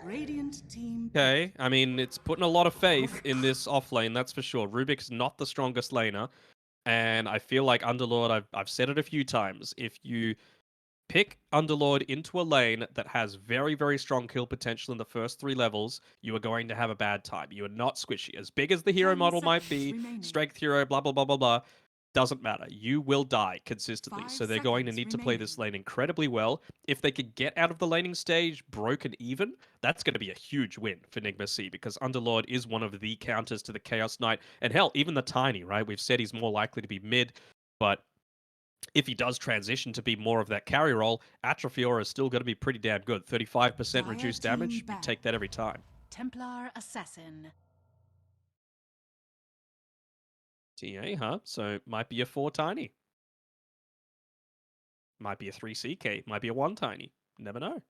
Radiant team. Okay, I mean, it's putting a lot of faith in this off lane, that's for sure. Rubik's not the strongest laner, and I feel like Underlord, I've said it a few times, if you pick Underlord into a lane that has very, very strong kill potential in the first 3 levels, you are going to have a bad time. You are not squishy. As big as the hero 10 model might seconds be, remaining. strength hero, blah, blah, blah, blah, blah, doesn't matter. You will die consistently. 5 So they're going to seconds need to play remaining. this lane incredibly well. If they could get out of the laning stage broken even, that's going to be a huge win for Nigma.SEA because Underlord is one of the counters to the Chaos Knight. And hell, even the Tiny, right? We've said he's more likely to be mid, but if he does transition to be more of that carry role, Atrophiora is still going to be pretty damn good. 35% Dire reduced team damage, you ban. take that every time. Templar assassin. TA, huh? So might be a 4 tiny. Might be a 3 CK. Might be a 1 tiny. Never know.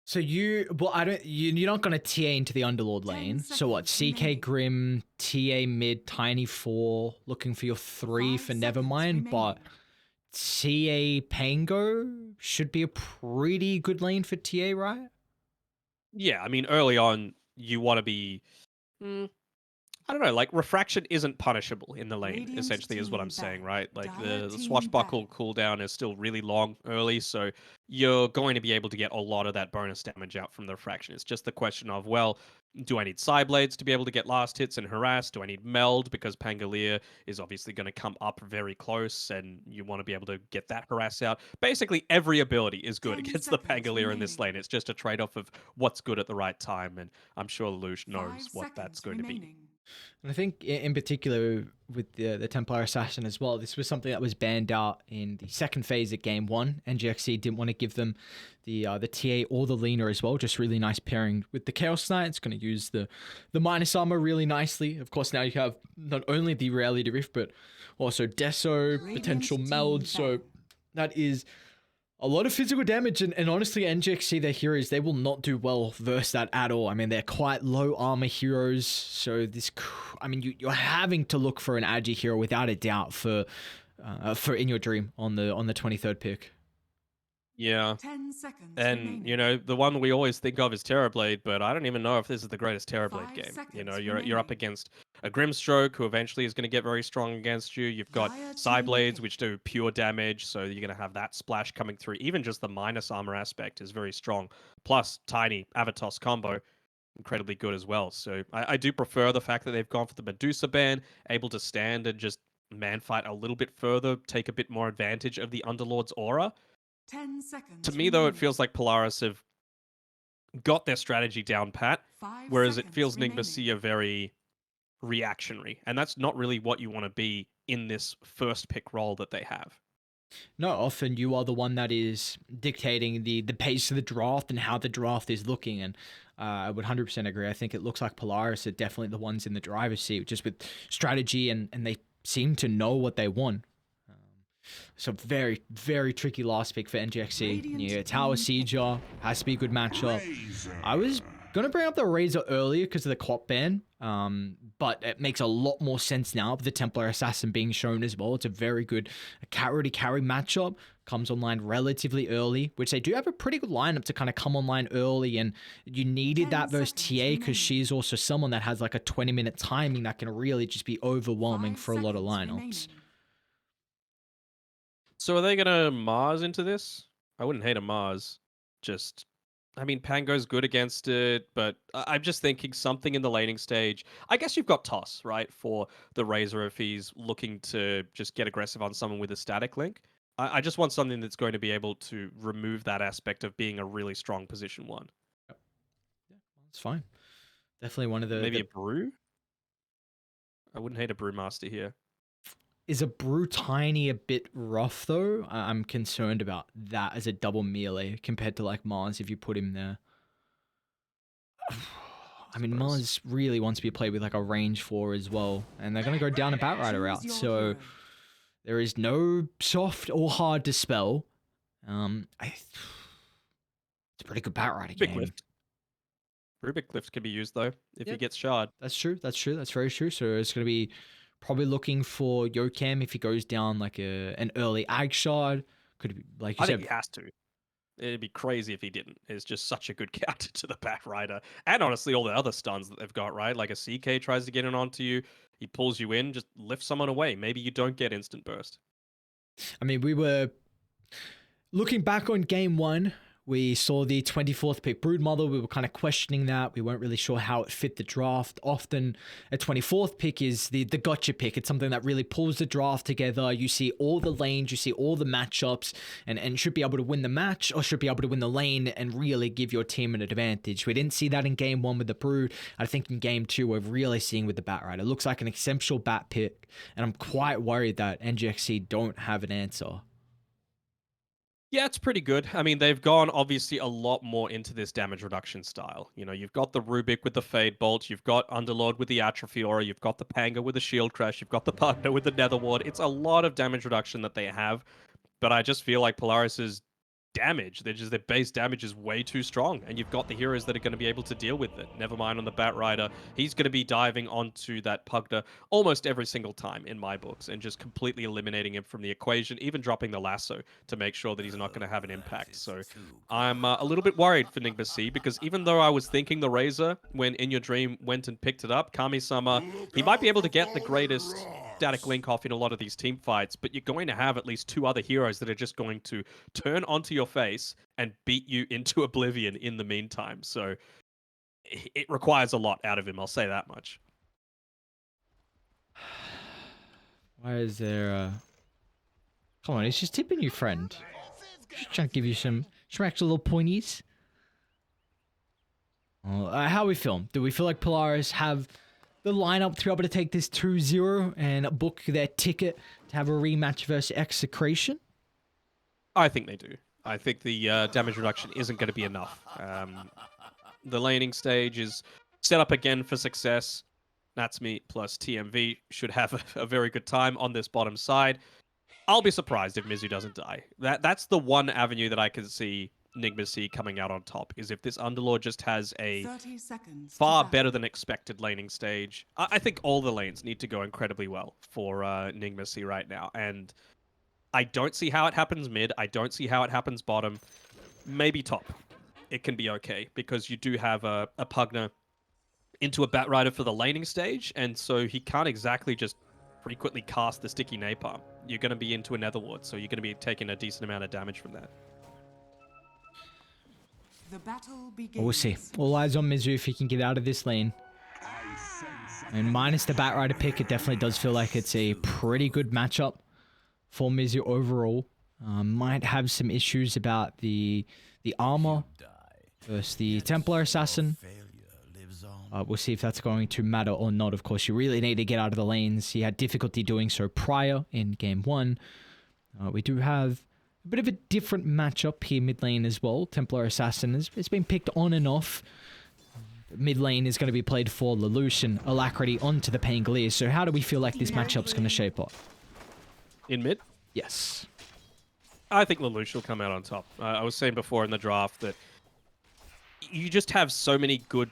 So I don't. You're not gonna TA into the Underlord 10 lane. So what? seconds CK remaining. Grim, TA mid, Tiny 4, looking for your 3 5 for seconds Nevermind. But remaining. TA Pango should be a pretty good lane for TA, right? Yeah, I mean, early on, you want to be. hmm, I don't know, like refraction isn't punishable in the lane, Radiant essentially, is what I'm team saying, ban. right? Like Dire the team ban. swashbuckle cooldown is still really long early, so you're going to be able to get a lot of that bonus damage out from the refraction. It's just the question of, well, do I need Psyblades to be able to get last hits and harass? Do I need Meld? Because Pangolier is obviously going to come up very close, and you want to be able to get that harass out. Basically, every ability is good 10 against the seconds Pangolier in this remaining. lane. It's just a trade off of what's good at the right time, and I'm sure Lush 5 knows what that's seconds going to be. remaining. And I think in particular with the Templar Assassin as well, this was something that was banned out in the second phase of Game 1. NGX.SEA didn't want to give them the TA or the Leaner as well. Just really nice pairing with the Chaos Knight. It's going to use the minus armor really nicely. Of course, now you have not only the Reality Rift, but also Deso, potential Radiant Meld. team ban. So that is a lot of physical damage, and honestly, NGX.SEA, their heroes, they will not do well versus that at all. I mean, they're quite low armor heroes, so I mean, you're having to look for an agi hero without a doubt for in your dream on the 23rd pick. Yeah. 10 seconds And, remaining. the one we always think of is Terrorblade, but I don't even know if this is the greatest Terrorblade 5 game. seconds You're up remaining. against a Grimstroke, who eventually is going to get very strong against you. You've got Dire team Psyblades, pick. which do pure damage, so you're going to have that splash coming through. Even just the minus armor aspect is very strong. Plus, Tiny Avatos combo, incredibly good as well. So I do prefer the fact that they've gone for the Medusa ban, able to stand and just man fight a little bit further, take a bit more advantage of the Underlord's aura. 10 To seconds me, though, it remaining. feels like Polaris have got their strategy down pat, 5 whereas it seconds feels remaining. Nigma.SEA are very reactionary, and that's not really what you want to be in this first pick role that they have. No, often you are the one that is dictating the pace of the draft and how the draft is looking. And I would 100% agree. I think it looks like Polaris are definitely the ones in the driver's seat, just with strategy, and they seem to know what they want. Um, so very, very tricky last pick for NGX.SEA. Radiant Yeah, Tower team pick. Sieger has to be a good matchup. Razor. I was gonna bring up the Razor earlier because of the Quap ban, but it makes a lot more sense now with the Templar Assassin being shown as well. It's a very good carry to carry matchup. Comes online relatively early, which they do have a pretty good lineup to kind of come online early, and you needed 10 that versus seconds TA because remaining. she's also someone that has like a 20-minute timing that can really just be overwhelming 5 for a lot of seconds lineups. remaining. So are they gonna Mars into this? I wouldn't hate a Mars. Just, I mean, Pango's good against it, but I'm just thinking something in the laning stage. I guess you've got Toss, right, for the Razor if he's looking to just get aggressive on someone with a static link. I just want something that's going to be able to remove that aspect of being a really strong position one. Yep. Yeah, well, it's fine. Definitely one of Maybe the a Brew? I wouldn't hate a Brewmaster here. Is a brew tiny a bit rough though? I'm concerned about that as a double melee compared to like Mars if you put him there. I mean, Suppose. Mars really wants to be played with like a range 4 as well, and they're going to go down a Batrider Choose route. your So hero. there is no soft or hard to spell. It's a pretty good Batrider Big game. lift. Rubik lift can be used though if he Yep, gets shard. that's true. That's true. That's very true. So it's going to be probably looking for Yokam if he goes down like an early Ag shard. Could be like you I think said. he has to. It'd be crazy if he didn't. It's just such a good counter to the Batrider. And honestly, all the other stuns that they've got, right? Like a CK tries to get in onto you, he pulls you in, just lift someone away. Maybe you don't get instant burst. I mean, we were looking back on game one. We saw the 24th pick Broodmother. We were kind of questioning that. We weren't really sure how it fit the draft. Often a 24th pick is the gotcha pick. It's something that really pulls the draft together. You see all the lanes, you see all the matchups, and should be able to win the match or should be able to win the lane and really give your team an advantage. We didn't see that in game one with the Brood. I think in game two, we're really seeing with the Batrider. It looks like an exceptional bat pick, and I'm quite worried that NGX.SEA don't have an answer. Yeah, it's pretty good. I mean, they've gone obviously a lot more into this damage reduction style. You know, you've got the Rubik with the Fade Bolt, you've got Underlord with the Atrophy Aura, you've got the Panga with the Shield Crash, you've got the Partner with the Nether Ward. It's a lot of damage reduction that they have, but I just feel like Polaris's damage, their base damage is way too strong, and you've got the heroes that are going to be able to deal with it. Never mind on the Batrider, he's going to be diving onto that Pugna almost every single time in my books and just completely eliminating him from the equation, even dropping the lasso to make sure that he's not going to have an impact. So I'm a little bit worried for Nigma, because even though I was thinking the Razor when In Your Dream went and picked it up, Kami-sama, he might be able to get the greatest static link off in a lot of these team fights, but you're going to have at least two other heroes that are just going to turn onto your face and beat you into oblivion in the meantime. So it requires a lot out of him, I'll say that much. Why is there Come on, he's just tipping you, friend. Just trying to give you some extra little pointies. How we feel? Do we feel like Polaris have the lineup to be able to take this 2-0 and book their ticket to have a rematch versus Execration? I think they do. I think the damage reduction isn't going to be enough. The laning stage is set up again for success. Natsumi plus TMV should have a very good time on this bottom side. I'll be surprised if Mizu doesn't die. That's the one avenue that I can see Nigma coming out on top, is if this Underlord just has a 30 seconds to far battle. better than expected laning stage. I think all the lanes need to go incredibly well for Nigma right now, and I don't see how it happens mid. I don't see how it happens bottom. Maybe top. It can be okay, because you do have a Pugna into a Batrider for the laning stage, and so he can't exactly just frequently cast the sticky napalm. You're going to be into a Nether Ward, so you're going to be taking a decent amount of damage from that. The battle begins. We'll see. All eyes on Mizu if he can get out of this lane. And minus the Batrider pick, it definitely does feel like it's a pretty good matchup for Mizu overall. Might have some issues about the armor versus the Templar Assassin. We'll see if that's going to matter or not. Of course, you really need to get out of the lanes. He had difficulty doing so prior in game one. We do have a bit of a different matchup here mid lane as well. Templar Assassin has been picked on and off. Mid lane is going to be played for Lelouch and Alacrity onto the Pangolier. So how do we feel like this matchup's going to shape up? In mid? Yes. I think Lelouch will come out on top. I was saying before in the draft that you just have so many good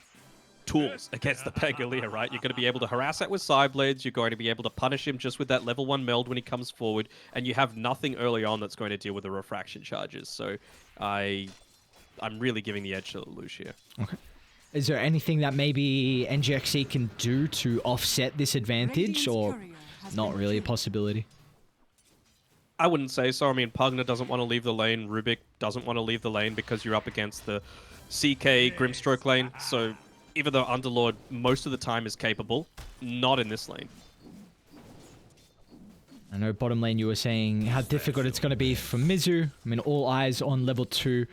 tools against the Pangolier, right? You're going to be able to harass it with Sideblades, you're going to be able to punish him just with that level 1 meld when he comes forward, and you have nothing early on that's going to deal with the refraction charges. So I'm really giving the edge to Lelouch here. Okay. Is there anything that maybe NGX.SEA can do to offset this advantage, or not really a possibility? I wouldn't say so. I mean, Pugna doesn't want to leave the lane, Rubik doesn't want to leave the lane because you're up against the CK Grimstroke lane, so even though Underlord most of the time is capable, not in this lane. I know bottom lane you were saying how difficult it's going to be for Mizu. I mean, all eyes on level 2.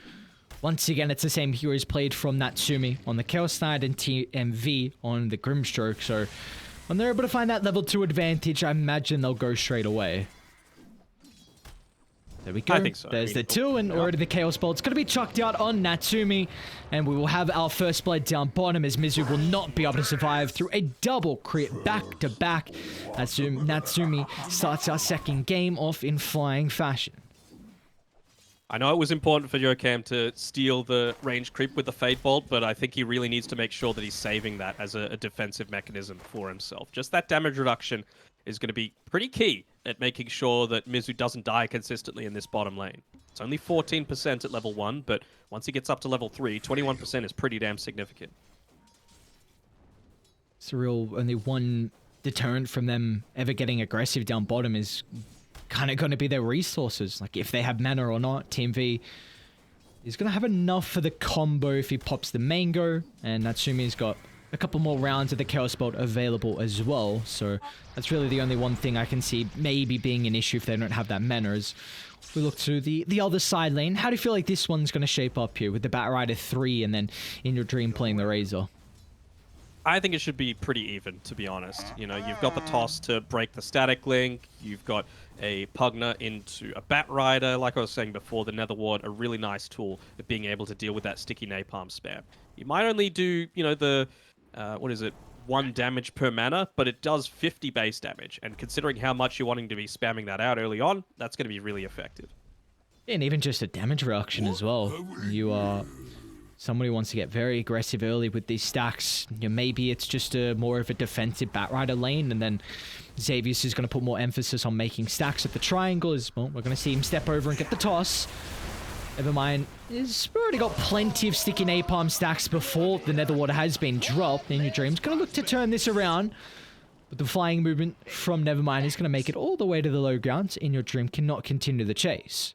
Once again, it's the same heroes played from Natsumi on the Chaos Knight and TMV on the Grimstroke. So when they're able to find that level 2 advantage, I imagine they'll go straight away. There we go. I think so. There's the 2, and already the Chaos Bolt's going to be chucked out on Natsumi. And we will have our first blood down bottom, as Mizu will not be able to survive through a double crit back-to-back. Natsumi starts our second game off in flying fashion. I know it was important for Yokam to steal the range creep with the Fade Bolt, but I think he really needs to make sure that he's saving that as a defensive mechanism for himself. Just that damage reduction is going to be pretty key at making sure that Mizu doesn't die consistently in this bottom lane. It's only 14% at level 1, but once he gets up to level 3, 21% is pretty damn significant. It's a real only one deterrent from them ever getting aggressive down bottom is kind of going to be their resources. Like if they have mana or not, TMV is going to have enough for the combo if he pops the mango, and Natsumi's got a couple more rounds of the Chaos Bolt available as well. So that's really the only one thing I can see maybe being an issue if they don't have that mana. As we look to the other side lane, how do you feel like this one's going to shape up here with the Batrider 3 and then In Your Dream playing the Razor? I think it should be pretty even, to be honest. You know, you've got the toss to break the static link. You've got a Pugner into a Batrider. Like I was saying before, the Nether Ward, a really nice tool at being able to deal with that sticky napalm spam. You might only do, you know, the, 1 damage per mana, but it does 50 base damage. And considering how much you're wanting to be spamming that out early on, that's going to be really effective. And even just a damage reduction as well. You are... Somebody wants to get very aggressive early with these stacks. You know, maybe it's just more of a defensive Batrider lane, and then Xavius is going to put more emphasis on making stacks at the triangle. As well, we're going to see him step over and get the toss. Nevermind, he's already got plenty of sticky napalm stacks before the Nether Water has been dropped. In Your Dream's going to look to turn this around. But the flying movement from Nevermind is going to make it all the way to the low ground. In Your Dream cannot continue the chase.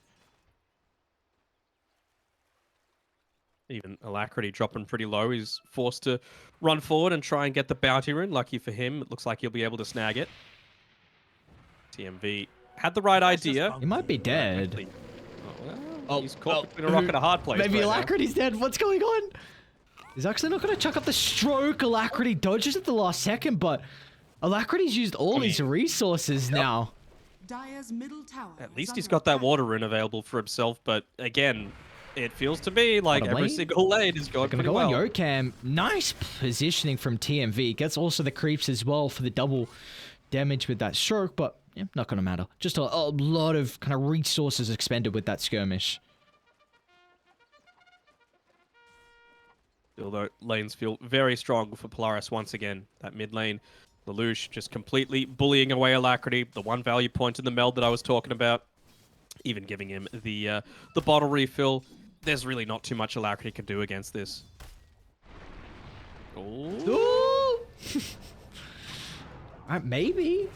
Even Alacrity dropping pretty low. He's forced to run forward and try and get the bounty rune. Lucky for him, it looks like he'll be able to snag it. TMV had the right idea. He might be dead. He's caught between a rock and a hard place. Maybe right Alacrity's dead. What's going on? He's actually not going to chuck up the stroke. Alacrity dodges at the last second, but Alacrity's used all his resources now. Dire's middle tower. At least he's got that water rune available for himself, but again, it feels to me like every single lane is going pretty well. Gonna go on Yokam. Nice positioning from TMV. Gets also the creeps as well for the double damage with that stroke, but yeah, not going to matter. Just a lot of kind of resources expended with that skirmish. Although lanes feel very strong for Polaris once again. That mid lane, Lelouch just completely bullying away Alacrity. The one value point in the meld that I was talking about. Even giving him the bottle refill. There's really not too much Alacrity can do against this. Ooh. Maybe.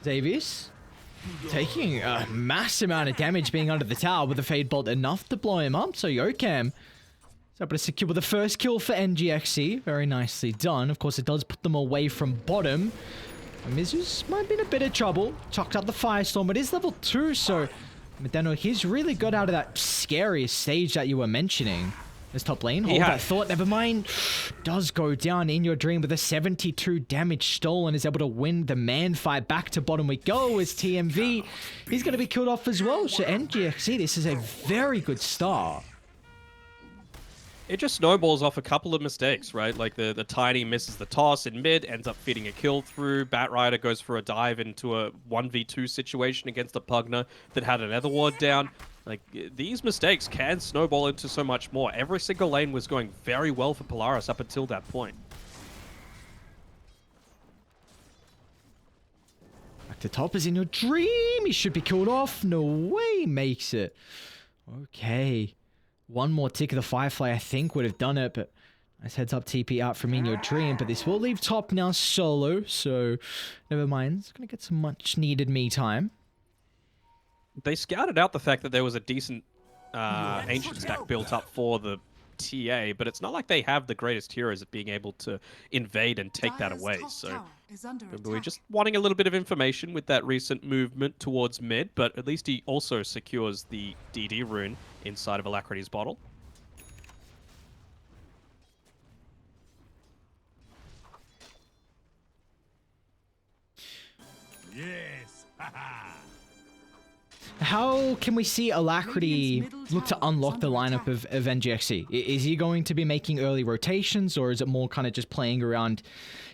Xavius taking a mass amount of damage being under the tower with the Fade Bolt enough to blow him up. So Yokam is able to secure the first kill for NGX.SEA. Very nicely done. Of course, it does put them away from bottom. Mizus might be in a bit of trouble. Chucked out the Firestorm. It is level 2, so Danog, he's really got out of that scariest stage that you were mentioning. This top lane, hold that thought, never mind. Does go down In Your Dream with a 72 damage stolen, is able to win the man fight. Back to bottom we go as TMV. He's going to be killed off as well. So NGX.SEA, this is a very good start. It just snowballs off a couple of mistakes, right? Like the Tiny misses the toss in mid, ends up feeding a kill through. Batrider goes for a dive into a 1v2 situation against a Pugner that had an Nether Ward down. Like, these mistakes can snowball into so much more. Every single lane was going very well for Polaris up until that point. Back to top is In Your Dream. He should be killed off. No way he makes it. Okay. One more tick of the Firefly, I think, would have done it, but nice heads up TP out from In Your Dream. But this will leave top now solo, so never mind. It's going to get some much needed me time. They scouted out the fact that there was a decent ancient stack built up for the TA, but it's not like they have the greatest heroes at being able to invade and take that away. So we're just wanting a little bit of information with that recent movement towards mid, but at least he also secures the DD rune inside of Alacrity's bottle. Yes. How can we see Alacrity look to unlock the lineup of NGX.SEA? Is he going to be making early rotations, or is it more kind of just playing around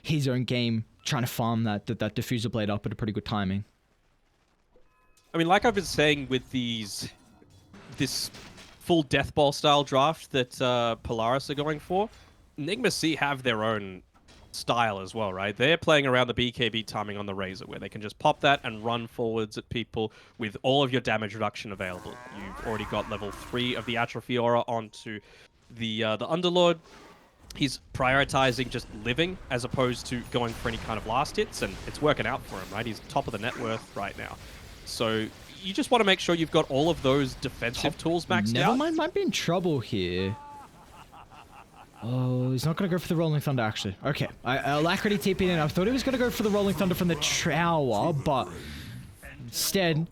his own game, trying to farm that diffuser blade up at a pretty good timing? I mean, like I've been saying with this full Death Ball style draft that Polaris are going for, Nigma.SEA have their own style as well, right? They're playing around the BKB timing on the Razor, where they can just pop that and run forwards at people with all of your damage reduction available. You've already got level 3 of the Atrophy Aura onto the Underlord. He's prioritizing just living as opposed to going for any kind of last hits, and it's working out for him, right? He's top of the net worth right now. So you just want to make sure you've got all of those defensive tools maxed out. Nevermind might be in trouble here. Oh, he's not going to go for the Rolling Thunder, actually. Okay, Alacrity TP'd in. I thought he was going to go for the Rolling Thunder from the tower, but instead,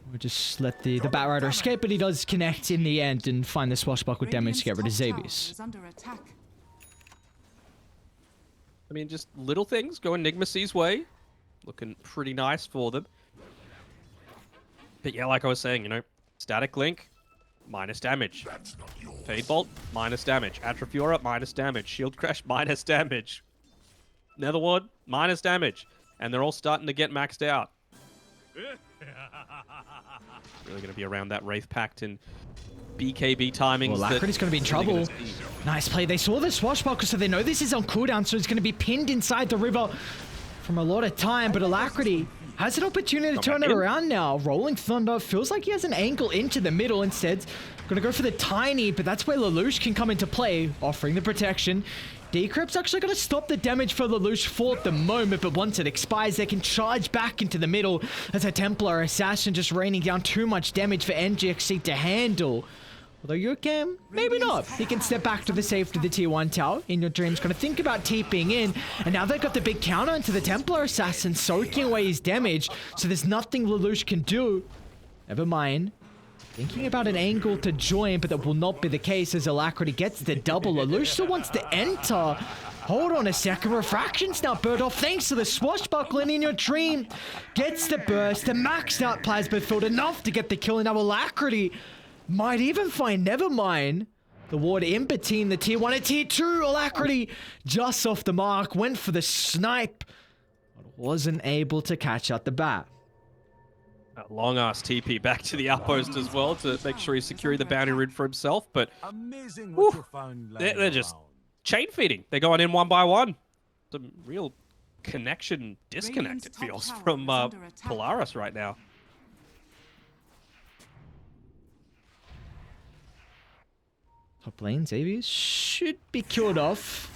we'll just let the Batrider escape, but he does connect in the end and find the swashbuckle damage to get rid of Xavius. I mean, just little things going Nigma.SEA's way. Looking pretty nice for them. But yeah, like I was saying, you know, Static Link, minus damage. Fade Bolt, minus damage. Atrophy Aura, minus damage. Shield Crash, minus damage. Netherward, minus damage. And they're all starting to get maxed out. Really going to be around that Wraith Pact and BKB timings. Well, Alacrity's going to be in trouble. Nice play. They saw the swashbuckle, so they know this is on cooldown, so it's going to be pinned inside the river from a lot of time, but Alacrity has an opportunity to turn it around now. Rolling Thunder feels like he has an angle into the middle instead. Gonna go for the tiny, but that's where Lelouch can come into play, offering the protection. Decrypt's actually gonna stop the damage for Lelouch for the moment, but once it expires, they can charge back into the middle as a Templar Assassin just raining down too much damage for NGX.SEA to handle. Although you can, maybe not. He can step back to the safety of the tier 1 tower. In Your Dream's gonna think about TPing in, and now they've got the big counter into the Templar Assassin, soaking away his damage, so there's nothing Lelouch can do. Never mind. Thinking about an angle to join, but that will not be the case as Alacrity gets the double. Lelouch still wants to enter. Hold on a second. Refraction's now burned off thanks to the swashbuckle, and In Your Dream gets the burst, the maxed out plasma field, enough to get the kill, and now Alacrity might even find Nevermind. The ward in between the tier 1 and tier 2. Alacrity just off the mark. Went for the snipe. But wasn't able to catch out the bat. A long-ass TP back to the outpost as well to make sure he's securing the bounty route for himself. But they're just chain feeding. They're going in one by one. Some real connection disconnect, it feels, from Polaris right now. Top lane, Xavius should be killed off.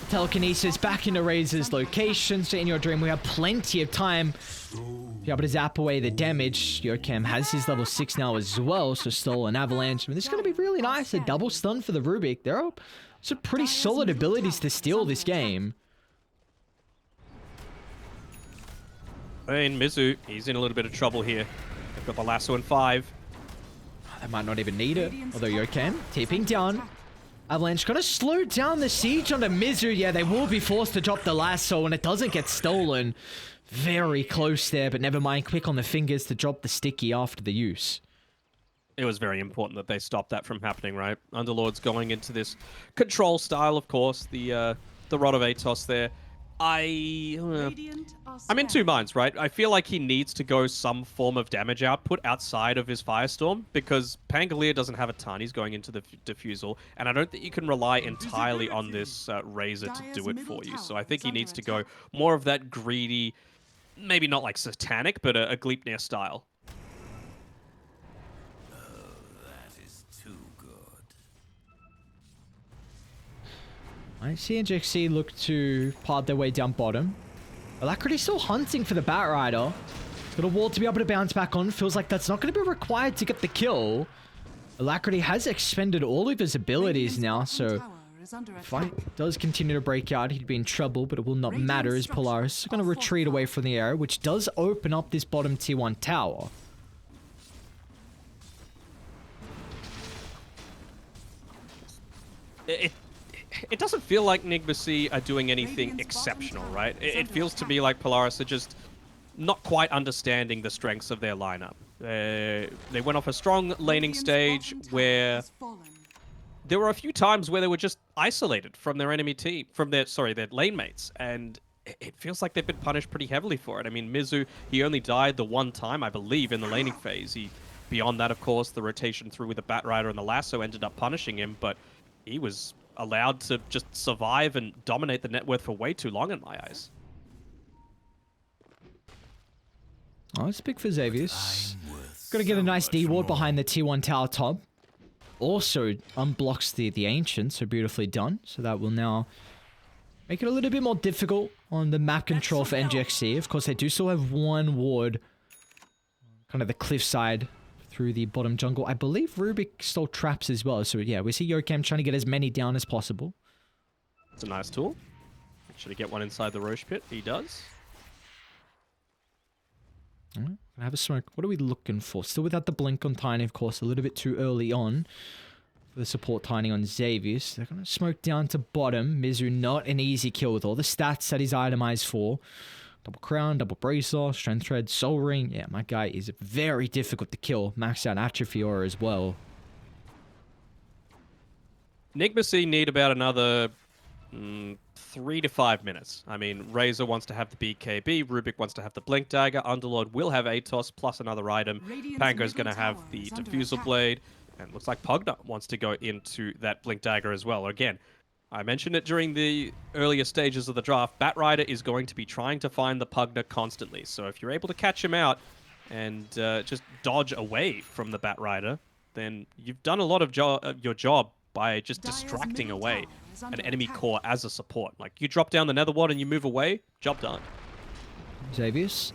Telekinesis back into Razor's location. So In Your Dream, we have plenty of time to be able to zap away the damage. Yokem has his level 6 now as well, so still an avalanche. I mean, this is going to be really nice. A double stun for the Rubik. There are some pretty solid abilities to steal this game. I mean, Mizu, he's in a little bit of trouble here. They've got the lasso in 5. They might not even need it. Although Yokem tipping down. Avalanche gonna slow down the siege onto Mizu. Yeah, they will be forced to drop the lasso and it doesn't get stolen. Very close there, but never mind. Quick on the fingers to drop the sticky after the use. It was very important that they stopped that from happening, right? Underlord's going into this control style, of course. The Rod of Atos there. I'm in two minds, right? I feel like he needs to go some form of damage output outside of his Firestorm because Pangolier doesn't have a ton. He's going into the Diffusal, and I don't think you can rely entirely on this Razor to do it for you. So I think he needs to go more of that greedy, maybe not like Satanic, but a Gleipnir style. I see NGX.SEA look to part their way down bottom. Alacrity's still hunting for the Batrider. He's got a wall to be able to bounce back on. Feels like that's not going to be required to get the kill. Alacrity has expended all of his abilities now, so if fight does continue to break out, he'd be in trouble, but it will not matter as Polaris is going to retreat away from the arrow, which does open up this bottom tier 1 tower. It doesn't feel like Nigma.SEA are doing anything exceptional, right? It feels to me like Polaris are just not quite understanding the strengths of their lineup. They went off a strong laning stage where there were a few times where they were just isolated from their enemy team, from their lane mates, and it feels like they've been punished pretty heavily for it. I mean, Mizu, he only died the one time, I believe, in the laning phase. Beyond that, of course, the rotation through with the Batrider and the lasso ended up punishing him, but he was allowed to just survive and dominate the net worth for way too long in my eyes. Oh, it's big for Xavius. Gonna get a nice D ward behind the T1 tower top. Also unblocks the Ancient, so beautifully done. So that will now make it a little bit more difficult on the map control for NGX.SEA. Of course, they do still have one ward, kind of the cliff side through the bottom jungle. I believe Rubik stole traps as well. So yeah, we see Yokem trying to get as many down as possible. It's a nice tool. Should he get one inside the Roche pit? He does. Gonna have a smoke. What are we looking for? Still without the blink on Tiny, of course. A little bit too early on for the support Tiny on Xavius. They're gonna smoke down to bottom. Mizu, not an easy kill with all the stats that he's itemized for. Double Crown, Double Bracer, Strength Thread, Soul Ring. Yeah, my guy is very difficult to kill. Maxed out Atrophy Aura as well. Nigma.SEA need about another 3 to 5 minutes. I mean, Razor wants to have the BKB, Rubik wants to have the Blink Dagger, Underlord will have Atos plus another item, Pango's going to have the Diffusal Blade, and looks like Pugna wants to go into that Blink Dagger as well. Again, I mentioned it during the earlier stages of the draft, Batrider is going to be trying to find the Pugna constantly, so if you're able to catch him out and just dodge away from the Batrider, then you've done a lot of your job by just distracting away an enemy core as a support. Like, you drop down the Nether Ward and you move away, job done. Xavius,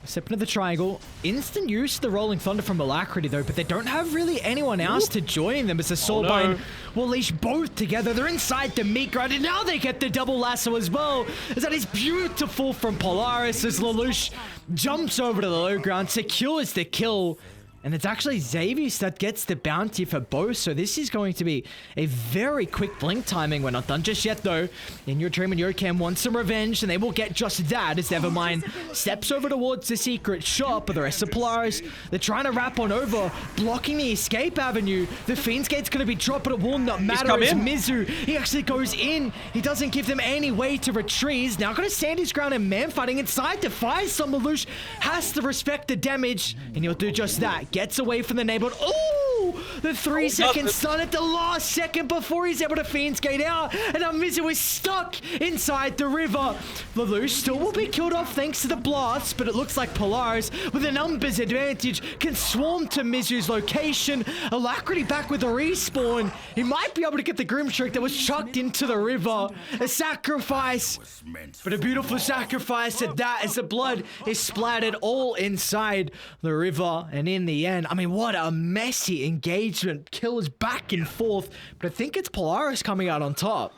step into the triangle. Instant use the Rolling Thunder from Alacrity though, but they don't have really anyone else to join them as the Soulbind will leash both together. They're inside the meat grind, and now they get the double lasso as well. As that is beautiful from Polaris as Lelouch jumps over to the low ground, secures the kill. And it's actually Xavius that gets the bounty for both, so this is going to be a very quick blink timing. We're not done just yet, though. In Your Dream and Yokem want some revenge, and they will get just that, as Nevermind steps over towards the secret shop, but the rest of Polaris, they're trying to wrap on over, blocking the escape avenue. The Fiend's Gate's going to be dropped, but it will not matter as Mizu, he actually goes in. He doesn't give them any way to retreat. He's now going to stand his ground and man fighting inside to fire some. Lelouch has to respect the damage, and he'll do just that. Gets away from the neighborhood. Oh, the 3-second stun at the last second before he's able to Fiend's Gate out. And now Mizu is stuck inside the river. Lelouch still will be killed off thanks to the blast, but it looks like Polaris, with a numbers advantage, can swarm to Mizu's location. Alacrity back with a respawn. He might be able to get the Grimstreak that was chucked into the river. A sacrifice, but a beautiful sacrifice at that, as the blood is splattered all inside the river. And in the end, I mean, what a messy engagement. Kills back and forth, but I think it's Polaris coming out on top.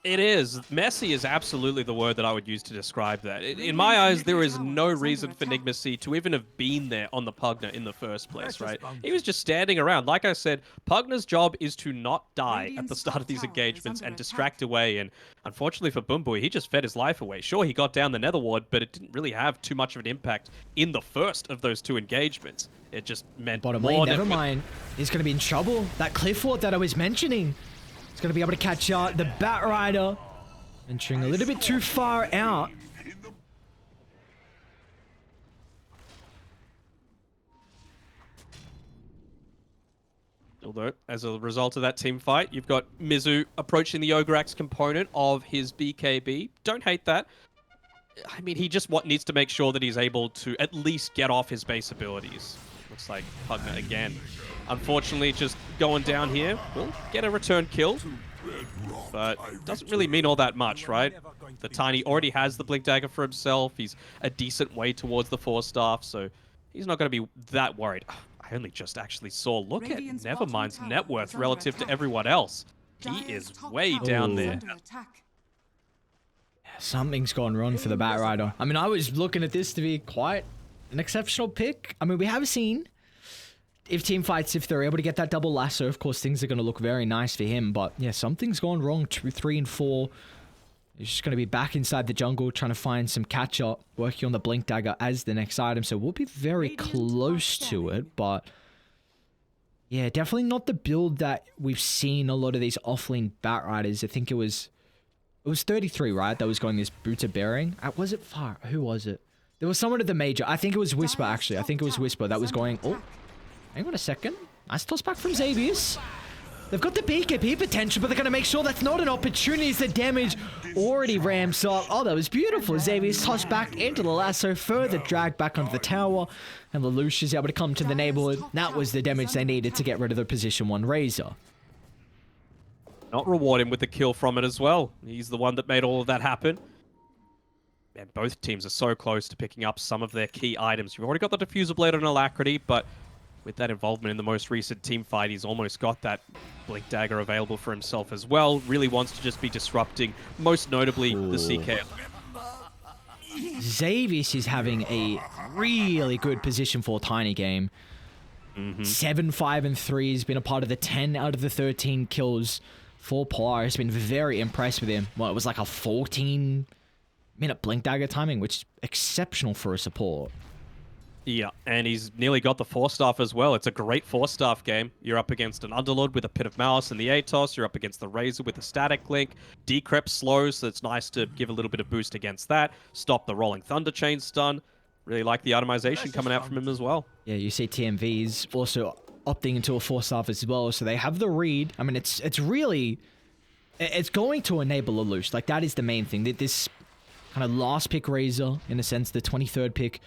It is. Messy is absolutely the word that I would use to describe that. In my eyes, there is no reason for Nigma.SEA to even have been there on the Pugna in the first place, right? He was just standing around. Like I said, Pugna's job is to not die at the start of these engagements and distract away, and unfortunately for Bumboy, he just fed his life away. Sure, he got down the Nether Ward, but it didn't really have too much of an impact in the first of those two engagements. It just meant Bottom more. lane, Nevermind is going to be in trouble. That cliff ward that I was mentioning, it's going to be able to catch out the Batrider, venturing a little bit too far out. Although, as a result of that team fight, you've got Mizu approaching the Ograx component of his BKB. Don't hate that. I mean, he just needs to make sure that he's able to at least get off his base abilities. Looks like Pugna again. Unfortunately, just going down here will get a return kill. But doesn't really mean all that much, right? The Tiny already has the Blink Dagger for himself. He's a decent way towards the 4-staff, so he's not going to be that worried. I only just actually saw, look at Nevermind's net worth relative to everyone else. He is way down there. Something's gone wrong for the Batrider. I mean, I was looking at this to be quite an exceptional pick. I mean, we have seen if team fights, if they're able to get that double lasso, of course, things are going to look very nice for him. But yeah, something's gone wrong. 2, 3, and 4. He's just going to be back inside the jungle trying to find some catch-up, working on the Blink Dagger as the next item. So we'll be very close to it, but yeah, definitely not the build that we've seen a lot of these offlane Batriders. I think it was 33, right? That was going this Buta bearing. Was it far? Who was it? There was someone at the major. I think it was Whisper, actually. I think it was Whisper that was going... Oh, hang on a second. Nice toss back from Xavius. They've got the BKB potential, but they're going to make sure that's not an opportunity as the damage already ramps up. Oh, that was beautiful. Xavier's tossed back into the lasso, further dragged back onto the tower, and Lelouch is able to come to the neighborhood. That was the damage they needed to get rid of the position 1 Razor. Not reward him with the kill from it as well. He's the one that made all of that happen. And both teams are so close to picking up some of their key items. You've already got the Diffuser Blade on Alacrity, but with that involvement in the most recent team fight, he's almost got that Blink Dagger available for himself as well. Really wants to just be disrupting, most notably the CK. Xavius is having a really good position for Tiny Game. 7, 5, and 3 has been a part of the 10 out of the 13 kills for Polaris. Been very impressed with him. Well, it was like a 14-minute Blink Dagger timing, which is exceptional for a support. Yeah, and he's nearly got the 4-staff as well. It's a great 4-staff game. You're up against an Underlord with a Pit of Malice and the Atos. You're up against the Razor with a Static Link. Decrep slow, so it's nice to give a little bit of boost against that. Stop the Rolling Thunder chain stun. Really like the itemization coming out from him as well. Yeah, you see TMV's also opting into a 4-staff as well, so they have the read. I mean, it's really... It's going to enable Lelouch. Like, that is the main thing. This kind of last pick Razor, in a sense, the 23rd pick,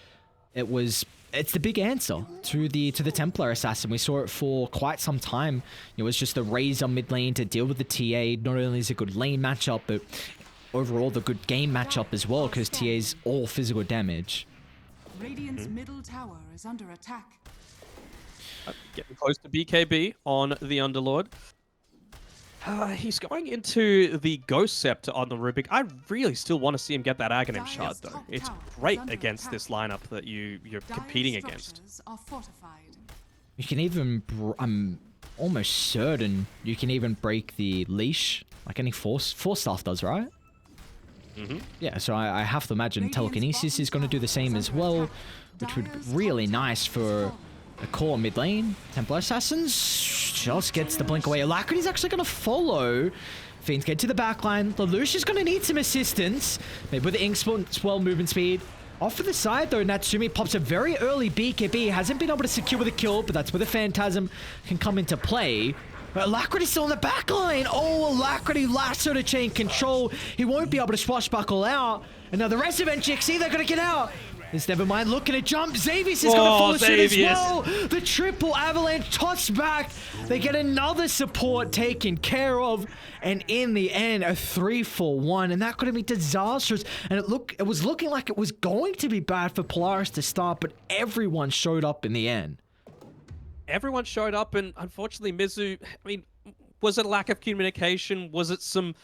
it's the big answer to the Templar Assassin. We saw it for quite some time. It was just the Razor mid lane to deal with the TA. Not only is it a good lane matchup, but overall the good game matchup as well, because TA's all physical damage. Radiant's middle tower is under attack. Getting close to BKB on the Underlord. He's going into the Ghost Scepter on the Rubik. I really still want to see him get that Aghanim Shard, though. It's great against this lineup that you're competing against. You can even... I'm almost certain you can even break the leash, like any Force Staff does, right? Yeah, so I have to imagine Telekinesis is going to do the same as well, which would be really nice for a core mid lane. Templar Assassins just gets the blink away. Alacrity's actually going to follow. Fiends get to the backline. Lelouch is going to need some assistance. Maybe with the Ink Swell movement speed. Off to the side though, Natsumi pops a very early BKB. Hasn't been able to secure the kill, but that's where the Phantasm can come into play. But Alacrity's still on the backline. Oh, Alacrity lasso to chain control. He won't be able to swashbuckle out. And now the rest of NGX.SEA, they're going to get out. This Nevermind looking to jump. Xavius is going to follow suit as well. The triple avalanche tossed back. They get another support taken care of. And in the end, a 3-for-1. And that could have been disastrous. And it was looking like it was going to be bad for Polaris to start, but everyone showed up in the end. Everyone showed up, and unfortunately, Mizu, I mean, was it a lack of communication? Was it some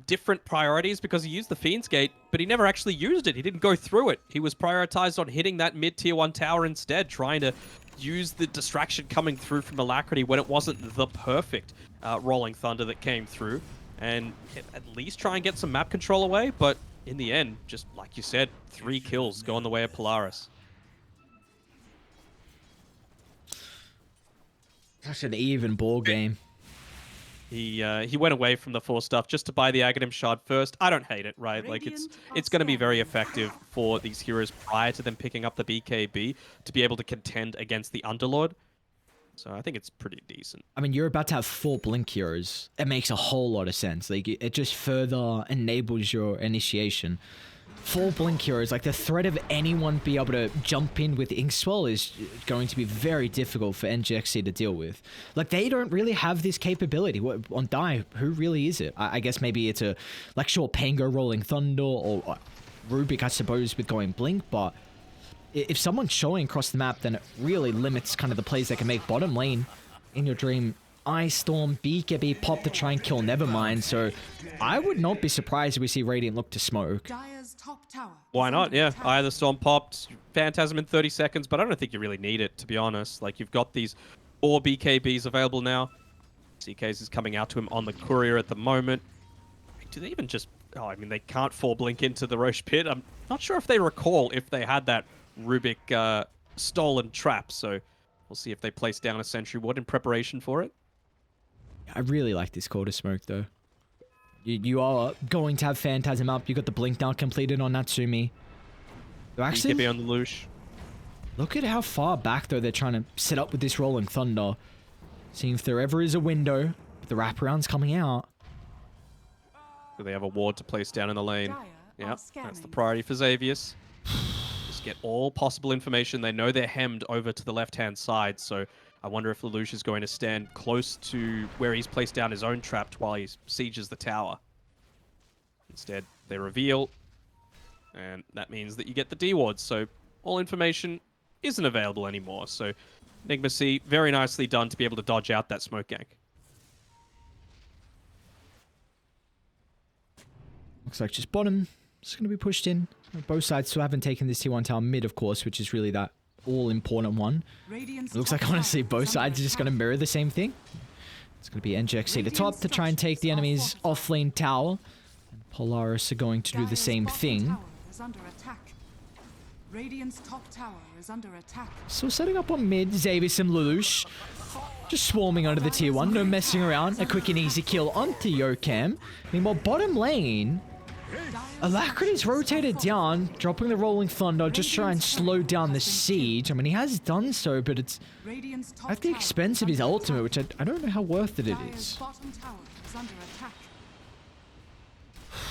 different priorities? Because he used the Fiend's Gate, but he never actually used it. He didn't go through it. He was prioritized on hitting that mid-tier 1 tower instead, trying to use the distraction coming through from Alacrity when it wasn't the perfect Rolling Thunder that came through, and at least try and get some map control away. But in the end, just like you said, 3 kills going the way of Polaris. Such an even ball game. He went away from the 4-stuff just to buy the Aghanim Shard first. I don't hate it, right? Like, it's going to be very effective for these heroes prior to them picking up the BKB to be able to contend against the Underlord. So I think it's pretty decent. I mean, you're about to have 4 Blink heroes. It makes a whole lot of sense. Like, it just further enables your initiation. 4 Blink heroes, like the threat of anyone be able to jump in with Inkswell is going to be very difficult for NGX.SEA to deal with. Like, they don't really have this capability. On Die, who really is it? I guess maybe it's a, like, sure, Pango rolling Thunder or Rubik, I suppose, with going Blink, but if someone's showing across the map, then it really limits kind of the plays they can make bottom lane in your dream. Ice Storm, BKB pop to try and kill Nevermind, so I would not be surprised if we see Radiant look to smoke. Why not? Yeah, Eye of the Storm popped, Phantasm in 30 seconds, but I don't think you really need it, to be honest. Like, you've got these 4 BKBs available now. CKs is coming out to him on the Courier at the moment. Do they even just... Oh, I mean, they can't 4 Blink into the Roche Pit. I'm not sure if they recall if they had that Rubik stolen trap, so we'll see if they place down a Sentry Ward in preparation for it. I really like this call to smoke, though. You are going to have Phantasm up. You got the blink now completed on Natsumi. Actually, BKB on the Lush. Look at how far back, though, they're trying to set up with this Rolling Thunder. Seeing if there ever is a window. But the wraparound's coming out. Do they have a ward to place down in the lane? Dire Yeah, are that's the scanning. priority for Xavius. Just get all possible information. They know they're hemmed over to the left-hand side, so I wonder if Lelouch is going to stand close to where he's placed down his own trap while he sieges the tower. Instead, they reveal, and that means that you get the D wards, so all information isn't available anymore. So Nigma.SEA, very nicely done to be able to dodge out that smoke gank. Looks like just bottom. It's going to be pushed in. Both sides still haven't taken this T1 tower mid, of course, which is really that all-important one. It looks like, honestly, both sides are just going to mirror the same thing. It's going to be NGX.SEA the top to try and take the enemy's off-lane tower. And Polaris are going to do the same thing. Radiant's top tower is under attack. So setting up on mid, Xavius and Lelouch. Just swarming under the tier 1, no messing around. A quick and easy kill onto Yokam. Meanwhile, bottom lane, Alacrity's rotated down, dropping the Rolling Thunder, just try and slow down the siege. I mean, he has done so, but it's at the expense of his ultimate, which I don't know how worth it is.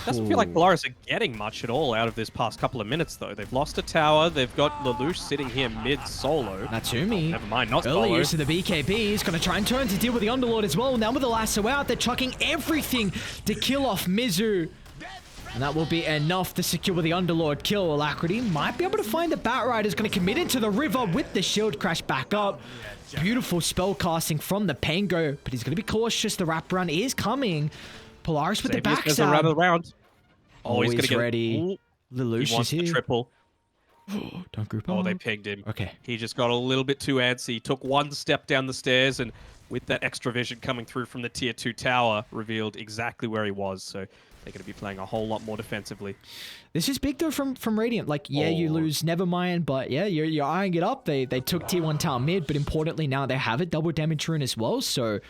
Doesn't feel like Polaris are getting much at all out of this past couple of minutes, though. They've lost a tower. They've got Lelouch sitting here mid-solo. Natsumi, never mind, not early solo. use of the BKB. He's going to try and turn to deal with the Underlord as well. Now with the lasso out, they're chucking everything to kill off Mizu. And that will be enough to secure the Underlord kill. Alacrity might be able to find the Batrider. Is going to commit into the river with the shield crash back up. Beautiful spell casting from the Pango, but he's going to be cautious. The wraparound is coming. Polaris with the backstab. Around. Oh, he's Always going to get ready. Lelouch he wants is the here. triple. Don't group Oh, up. they pinged him. Okay. He just got a little bit too antsy. Took one step down the stairs, and with that extra vision coming through from the tier 2 tower, revealed exactly where he was. So they're going to be playing a whole lot more defensively. This is big though from Radiant. Like, yeah, you lose, never mind, but yeah, you're eyeing it up. They took T1 tower mid, but importantly now they have a double damage rune as well. So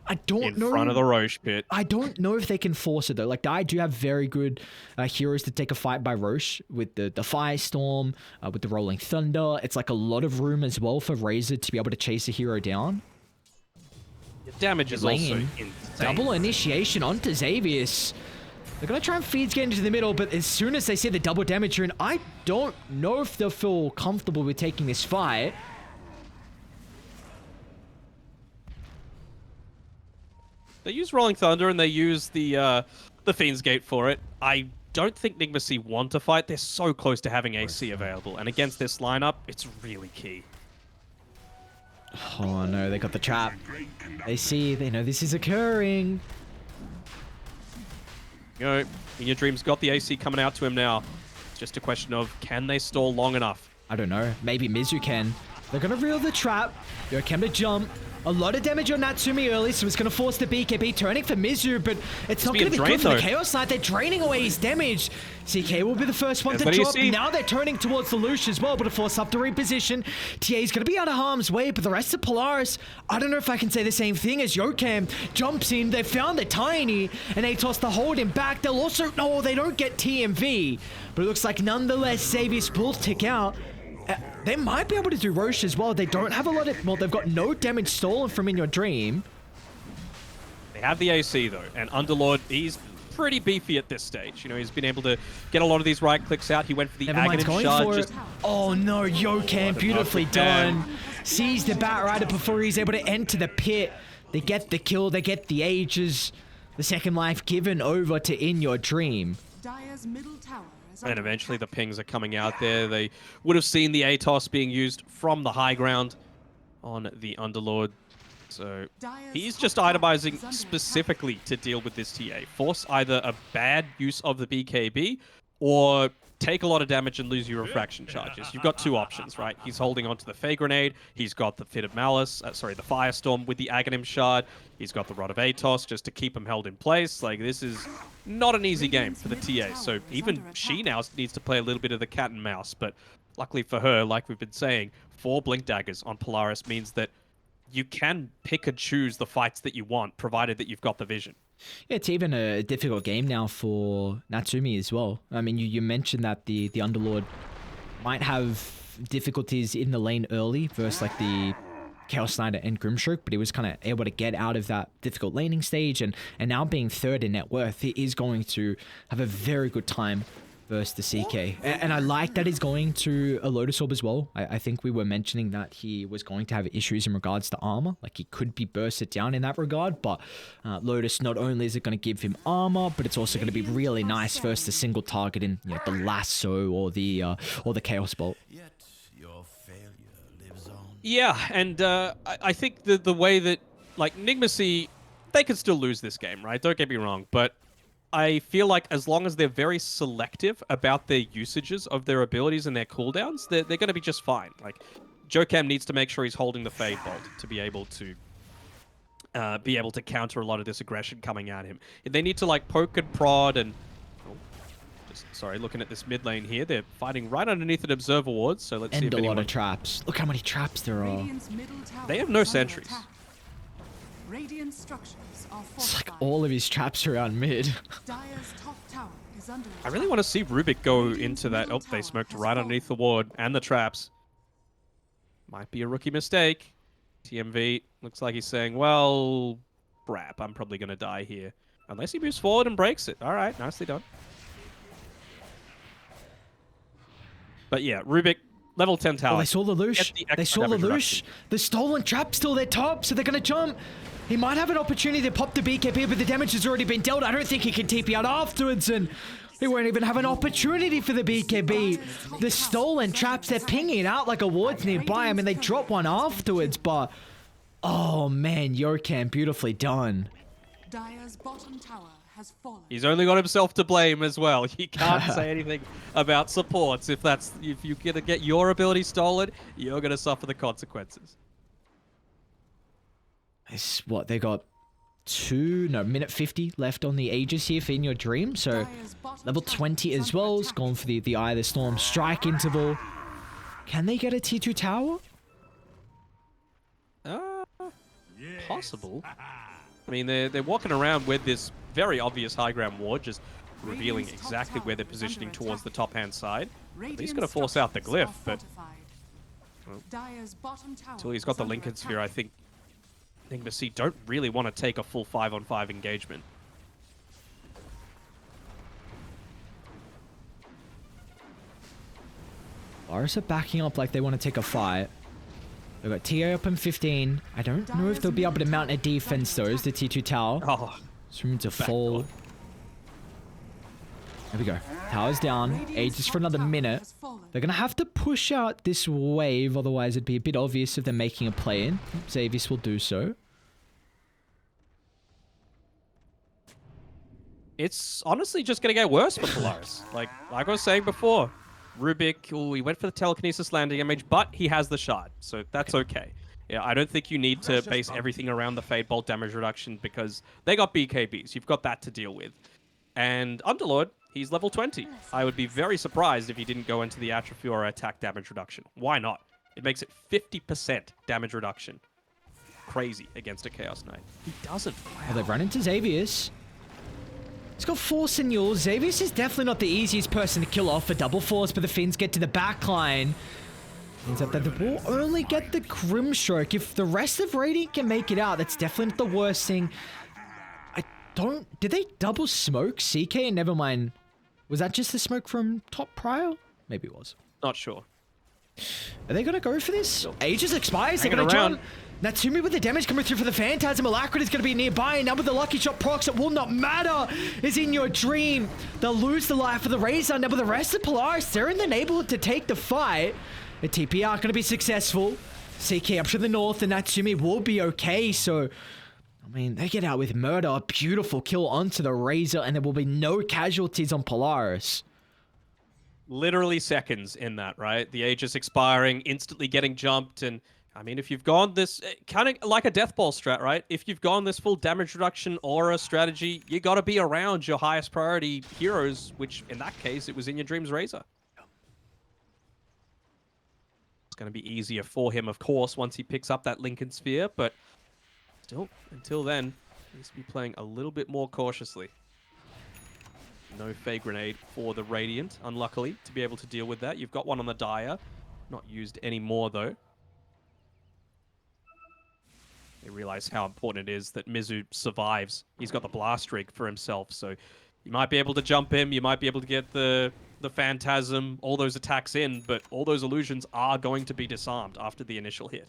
I don't know. In front of the Roche pit. I don't know if they can force it though. Like, I do have very good heroes to take a fight by Roche with the Firestorm, with the Rolling Thunder. It's like a lot of room as well for Razor to be able to chase a hero down. The damage is also insane. Double initiation onto Xavius. They're going to try and feed get into the middle, but as soon as they see the double damage rune, I don't know if they'll feel comfortable with taking this fight. They use Rolling Thunder and they use the Fiend's Gate for it. I don't think Nigma.SEA want to fight. They're so close to having AC available, and against this lineup, it's really key. Oh no, they got the trap. They know this is occurring. You know, In Your Dream's got the AC coming out to him now. It's just a question of, can they stall long enough? I don't know. Maybe Mizu can. They're going to reel the trap. Yokam to jump. A lot of damage on Natsumi early, so it's going to force the BKB turning for Mizu, but it's not going to be good for the Chaos Knight. They're draining away his damage. CK will be the first one to drop. Now they're turning towards the Lelouch as well, but to force up to reposition. TA is going to be out of harm's way, but the rest of Polaris, I don't know if I can say the same thing as Yokam jumps in. They found the Tiny, and Atos to hold him back. They'll also, no, they don't get TMV, but it looks like nonetheless, Xavius pulls tick out. They might be able to do Roche as well. They don't have a lot of... Well, they've got no damage stolen from In Your Dream. They have the AC, though. And Underlord, he's pretty beefy at this stage. You know, he's been able to get a lot of these right clicks out. He went for the Aghanim Shard. Oh, no. Yokam, beautifully done. Sees the Batrider before he's able to enter the pit. They get the kill. They get the Ages. The second life given over to In Your Dream. Dire's middle tower. And eventually the pings are coming out there. They would have seen the ATOS being used from the high ground on the Underlord. So he's just itemizing specifically to deal with this TA. Force either a bad use of the BKB or take a lot of damage and lose your refraction charges. You've got two options, right? He's holding onto the Fey Grenade. He's got the Fit of Malice, the Firestorm with the Aghanim Shard. He's got the Rod of Atos just to keep him held in place. Like, this is not an easy game for the TA. So even she now needs to play a little bit of the cat and mouse. But luckily for her, like we've been saying, 4 Blink Daggers on Polaris means that you can pick and choose the fights that you want, provided that you've got the vision. Yeah, it's even a difficult game now for Natsumi as well. I mean, you mentioned that the Underlord might have difficulties in the lane early versus like the Chaos Knight and Grimstroke, but he was kind of able to get out of that difficult laning stage, and now being third in net worth, he is going to have a very good time versus the CK. And I like that he's going to a Lotus Orb as well. I think we were mentioning that he was going to have issues in regards to armor, like he could be bursted down in that regard, but Lotus, not only is it going to give him armor, but it's also going to be really nice versus the single target in, you know, the lasso or the Chaos Bolt. Yeah, and I think the way that, like, Nigma.SEA, they could still lose this game, right? Don't get me wrong, but I feel like as long as they're very selective about their usages of their abilities and their cooldowns, they're going to be just fine. Like, Jokam needs to make sure he's holding the Fade Bolt to be able to counter a lot of this aggression coming at him. They need to, like, poke and prod and... Sorry, looking at this mid lane here, they're fighting right underneath an Observer Ward, so let's see if anyone... And a lot of traps. Look how many traps there are. They have no sentries. Radiant structures are It's like all of his traps around mid. Dire's top tower is under I really want to see Rubik go into that... Oh, they smoked right underneath the ward and the traps. Might be a rookie mistake. TMV looks like he's saying, well, crap, I'm probably going to die here. Unless he moves forward and breaks it. All right, nicely done. But yeah, Rubik, level 10 tower. Oh, they saw the Loosh. They saw the Loosh. The stolen trap still their top, so they're going to jump. He might have an opportunity to pop the BKB, but the damage has already been dealt. I don't think he can TP out afterwards, and he won't even have an opportunity for the BKB. The stolen traps, they're pinging it out like a ward's nearby. I mean, they drop one afterwards, but... Oh, man, Jokam, beautifully done. Dire's bottom tower has fallen. He's only got himself to blame as well. He can't say anything about supports. If you're gonna get your ability stolen, you're gonna suffer the consequences. It's what they got minute 50 left on the Aegis here for In Your Dream. So level 20 as well is going for the Eye of the Storm strike interval. Can they get a T2 tower? Possible. I mean, they're walking around with this very obvious high ground ward, just revealing exactly where they're positioning towards the top-hand side. He's going to force out the glyph, but until he's got the Lincoln Sphere, I think Nigma.SEA don't really want to take a full 5-on-5 engagement. Polaris are backing up like they want to take a fight. They've got TA up in 15. I don't know if they'll be able to mount a defense though. Is the T2 tower? Oh, it's room to fall. There we go. Tower's down. Aegis for another minute. They're going to have to push out this wave, otherwise it'd be a bit obvious if they're making a play in. Xavius will do so. It's honestly just going to get worse for Polaris. Like I was saying before, Rubik, he went for the telekinesis landing image, but he has the shard, so that's okay. Yeah, I don't think you need to base everything around the Fade Bolt damage reduction because they got BKBs. You've got that to deal with. And Underlord, he's level 20. I would be very surprised if he didn't go into the Atrophy or attack damage reduction. Why not? It makes it 50% damage reduction. Crazy against a Chaos Knight. He doesn't. Wow. Well, they've run into Xavius. He's got 4 Signals. Xavius is definitely not the easiest person to kill off for double force, but the Finns get to the backline. Means that they will only get the Grimstroke. If the rest of Radiant can make it out, that's definitely not the worst thing. Did they double smoke CK? And never mind. Was that just the smoke from top prior? Maybe it was. Not sure. Are they going to go for this? Aegis expires. They're going to jump. Natsumi with the damage coming through for the Phantasm. Alacrity is going to be nearby. And now with the Lucky Shot procs, it will not matter. Is In Your Dream. They'll lose the life for the Razor. Now with the rest of Polaris, they're in the neighborhood to take the fight. The TP aren't going to be successful. CK up to the north, and Natsumi will be okay. So, I mean, they get out with murder. A beautiful kill onto the Razor, and there will be no casualties on Polaris. Literally seconds in that, right? The Aegis expiring, instantly getting jumped, and I mean, if you've gone this, kind of like a Death Ball strat, right? If you've gone this full damage reduction aura strategy, you got to be around your highest priority heroes, which in that case, it was In Your Dream's Razor. It's going to be easier for him, of course, once he picks up that Lincoln Sphere, but still, until then, he needs to be playing a little bit more cautiously. No Fey Grenade for the Radiant, unluckily, to be able to deal with that. You've got one on the Dire. Not used anymore, though. They realize how important it is that Mizu survives. He's got the blast rig for himself, so you might be able to jump him, you might be able to get the Phantasm, all those attacks in, but all those illusions are going to be disarmed after the initial hit.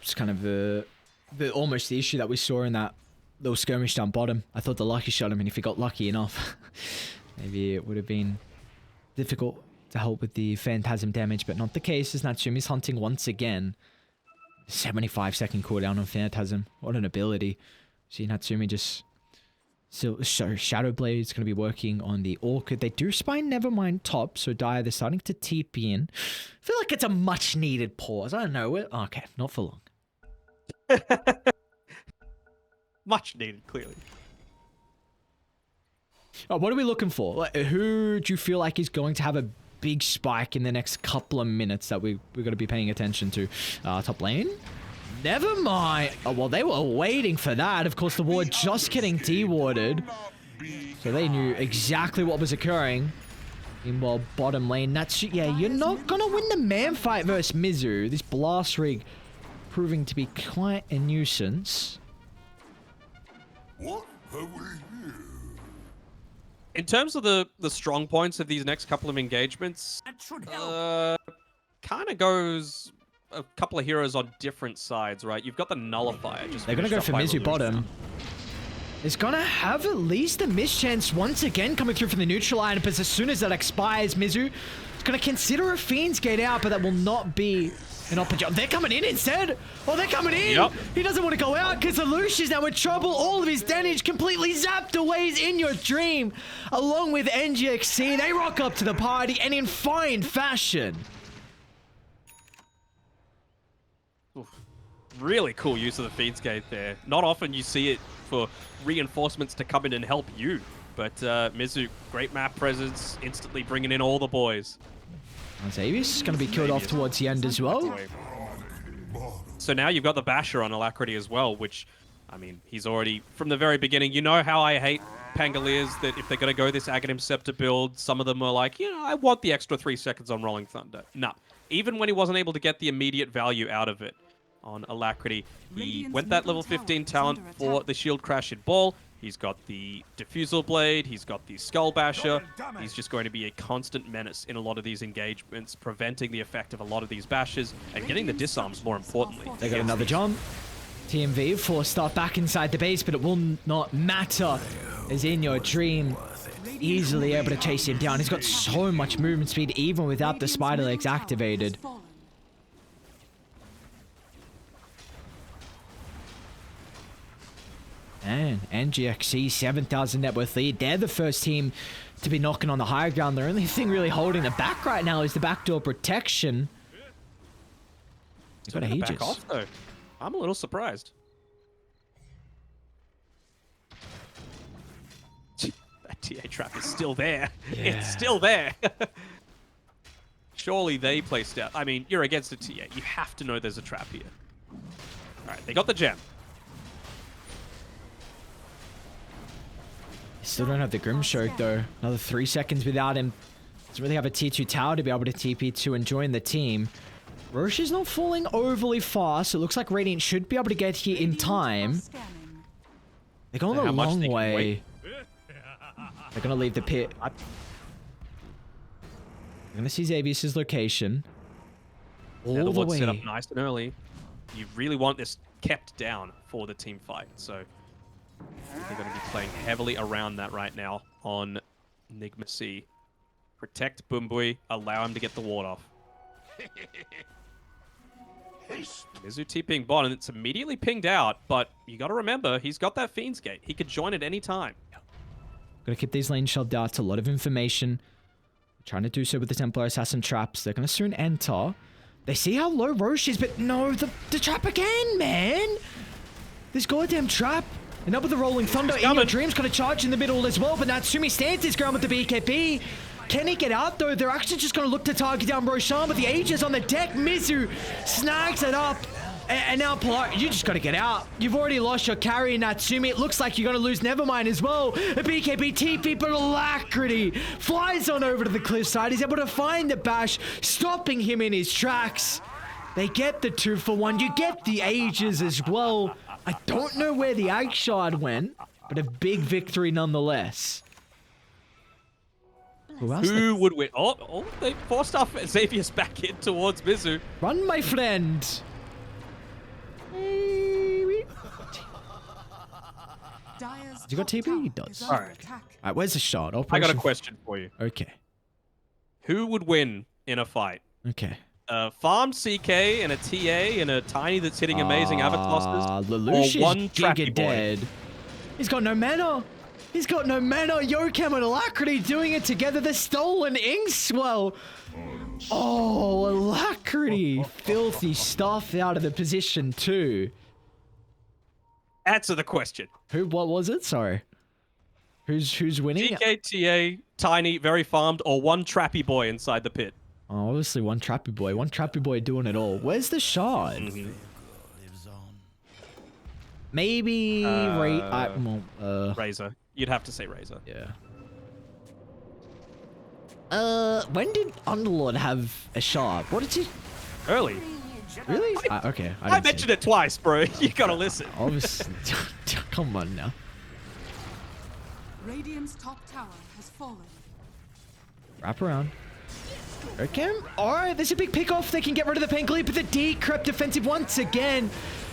It's kind of the almost the issue that we saw in that little skirmish down bottom. I thought the lucky shot him, and if he got lucky enough, maybe it would have been difficult to help with the Phantasm damage, but not the case as Natsumi's hunting once again. 75-second cooldown on Phantasm. What an ability. See Natsumi just... So Shadow Blade is going to be working on the Orchid. They do spy Nevermind top, so Dire, they're starting to TP in. I feel like it's a much needed pause. I don't know. Okay, not for long. Much needed, clearly. Oh, what are we looking for? Like, who do you feel like is going to have a big spike in the next couple of minutes that we're going to be paying attention to? Top lane? Never mind. Oh, well, they were waiting for that. Of course, the ward just getting dewarded. So they knew exactly what was occurring. Meanwhile, bottom lane. Yeah, you're not going to win the man fight versus Mizu. This blast rig proving to be quite a nuisance. What have we here? In terms of the strong points of these next couple of engagements, kind of goes a couple of heroes on different sides, right? You've got the Nullifier. They're going to go for Mizu bottom. Is going to have at least a mischance once again coming through from the neutral item, but as soon as that expires, Mizu is going to consider a Fiend's Gate out, but that will not be an opportunity. They're coming in instead. Oh, they're coming in. Yep. He doesn't want to go out because Alush is now in trouble. All of his damage completely zapped away. He's in your dream. Along with NGX.SEA, they rock up to the party and in fine fashion. Really cool use of the Fiend's Gate there. Not often you see it for reinforcements to come in and help you. But Mizu, great map presence, instantly bringing in all the boys. Xavius is going to be killed off towards the end as well. So now you've got the Basher on Alacrity as well, which, I mean, he's already, from the very beginning, you know how I hate Pangoliers, that if they're going to go this Aghanim Scepter build, some of them are like, you know, I want the extra 3 seconds on Rolling Thunder. No. Even when he wasn't able to get the immediate value out of it on Alacrity, he went that level 15 talent for the Shield Crash in Ball. He's got the Diffusal Blade, he's got the Skull Basher. He's just going to be a constant menace in a lot of these engagements, preventing the effect of a lot of these bashes, and getting the disarms more importantly. They got another jump. TMV forced start back inside the base, but it will not matter, as in your dream, easily able to chase him down. He's got so much movement speed, even without the spider legs activated. And NGX.SEA 7,000 net worth lead. They're the first team to be knocking on the higher ground. The only thing really holding them back right now is the backdoor protection. He's got Aegis. Back off, though. I'm a little surprised. That TA trap is still there. Yeah. It's still there. Surely they placed out. I mean, you're against a TA. You have to know there's a trap here. All right, they got the gem. Still don't have the Grimstroke though. Another 3 seconds without him. Doesn't really have a tier 2 tower to be able to TP to and join the team. Roche is not falling overly fast. It looks like Radiant should be able to get here in time. They're going a long way. They're going to leave the pit. They're going to see Xavius' location. All the way. Set up nice and early. You really want this kept down for the team fight. So they're going to be playing heavily around that right now on Nigma.SEA. Protect Bumbui, allow him to get the ward off. Mizu TPing bot, and it's immediately pinged out, but you got to remember, he's got that Fiend's Gate. He could join at any time. Going to keep these lanes shoved out. It's a lot of information. Trying to do so with the Templar Assassin traps. They're going to soon enter. They see how low Roche is, but no, the trap again, man! This goddamn trap. And up with the Rolling Thunder. In Your Dream's got to charge in the middle as well, but Natsumi stands his ground with the BKB. Can he get out though? They're actually just going to look to target down Roshan, but the Aegis on the deck. Mizu snags it up And now Polaris, you just got to get out. You've already lost your carry in Natsumi. It looks like you're going to lose Nevermind as well. A BKB TP, but Alacrity flies on over to the cliffside. He's able to find the bash, stopping him in his tracks. They get the 2-for-1. You get the Ages as well. I don't know where the Ag Shard went, but a big victory nonetheless. Who would win? Oh, they forced off Xavier's back in towards Mizu. Run, my friend. Dire's you got top TP? tower He does. is under Alright. attack. All right, where's the shot? I got a question for you. Okay. Who would win in a fight? Okay. Farmed CK and a TA and a Tiny that's hitting amazing avatars, Lelouch or one is Trappy giga boy? dead. He's got no mana. He's got no mana. Yokem and Alacrity doing it together. The stolen Inkswell. Oh, Alacrity. Filthy stuff out of the position too. Answer the question. What was it? Sorry. Who's winning? CK, TA, Tiny, very farmed, or one Trappy boy inside the pit? Oh, obviously one Trappy boy. One Trappy boy doing it all. Where's the shard? Maybe Razor. You'd have to say Razor. Yeah. When did Underlord have a shard? What did he? Early. Really? Okay. I mentioned it twice, bro. You gotta listen. Obviously. Come on now. Radiant's top tower has fallen. Wrap around. Okay. Alright, there's a big pick off. They can get rid of the pain clear, but the decrypt defensive once again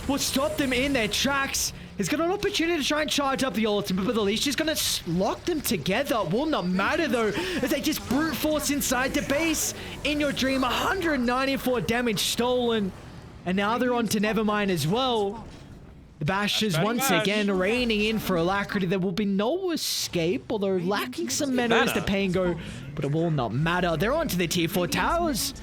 will stop them in their tracks. He's got an opportunity to try and charge up the ultimate, but the leash is going to lock them together. Will not matter though, as they just brute force inside the base. In your dream, 194 damage stolen. And now they're on to Nevermind as well. The Bashers once again raining in for Alacrity. There will be no escape, although lacking some mana as the pain go, but it will not matter. They're on to the tier 4 towers.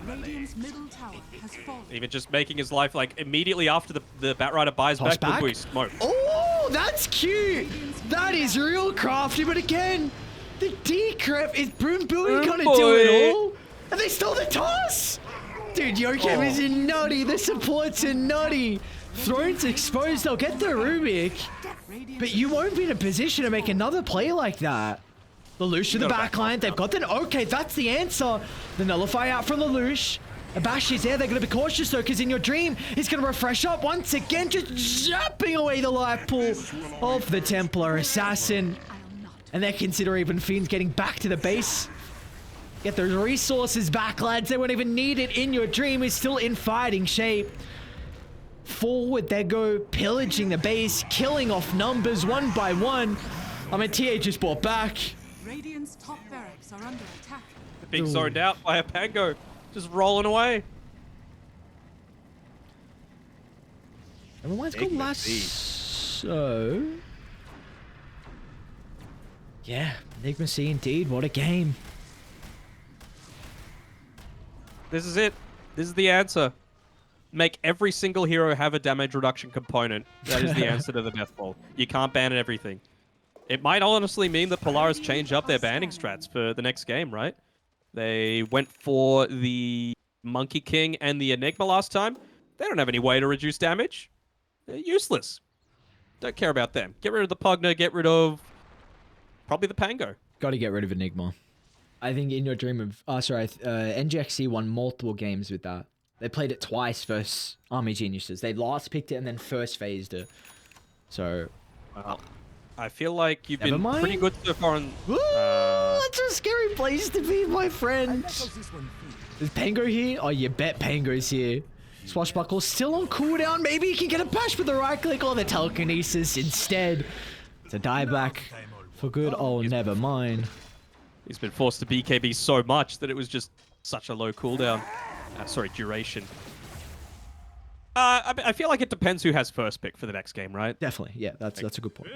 Radiant's middle tower has fallen. Even just making his life like immediately after the Batrider buys Toss back, back? would we smoke? Oh, that's cute. That is real crafty, but again, the decrypt is Boom Bowie gonna do it all? And they stole the toss! Dude, Yokem is nutty. The supports are nutty. Thrones exposed. They'll get the Rubik. But you won't be in a position to make another play like that. Lelouch in the backline. They've got the... Okay, that's the answer. The Nullify out from Lelouch. Abash is there. They're going to be cautious, though, because in your dream, he's going to refresh up once again, just zapping away the life pool of the Templar Assassin. And they consider even Fiends getting back to the base. Get those resources back, lads. They won't even need it. In your dream is still in fighting shape. Forward they go, pillaging the base, killing off numbers one by one. I mean, TA just bought back. Radiant's top barracks are under attack. Being zoned out by a Pango, just rolling away. Everyone's got lasso. Yeah, Nigma.SEA indeed. What a game. This is it. This is the answer. Make every single hero have a damage reduction component. That is the answer to the death ball. You can't ban everything. It might honestly mean that Polaris change up their banning strats for the next game, right? They went for the Monkey King and the Enigma last time. They don't have any way to reduce damage. They're useless. Don't care about them. Get rid of the Pugna, get rid of probably the Pango. Got to get rid of Enigma. I think in your dream of... NGX.SEA won multiple games with that. They played it twice versus Army Geniuses. They last picked it and then first phased it. So... I feel like you've Never been mind. pretty good so far on... Ooh, that's a scary place to be, my friend. Is Pango here? Oh, you bet Pango's here. Swashbuckle still on cooldown. Maybe he can get a bash with the right click or the telekinesis instead. It's a dieback for good old Nevermind. He's been forced to BKB so much that it was just such a low cooldown. Sorry, duration. I feel like it depends who has first pick for the next game, right? Definitely, yeah, that's a good point.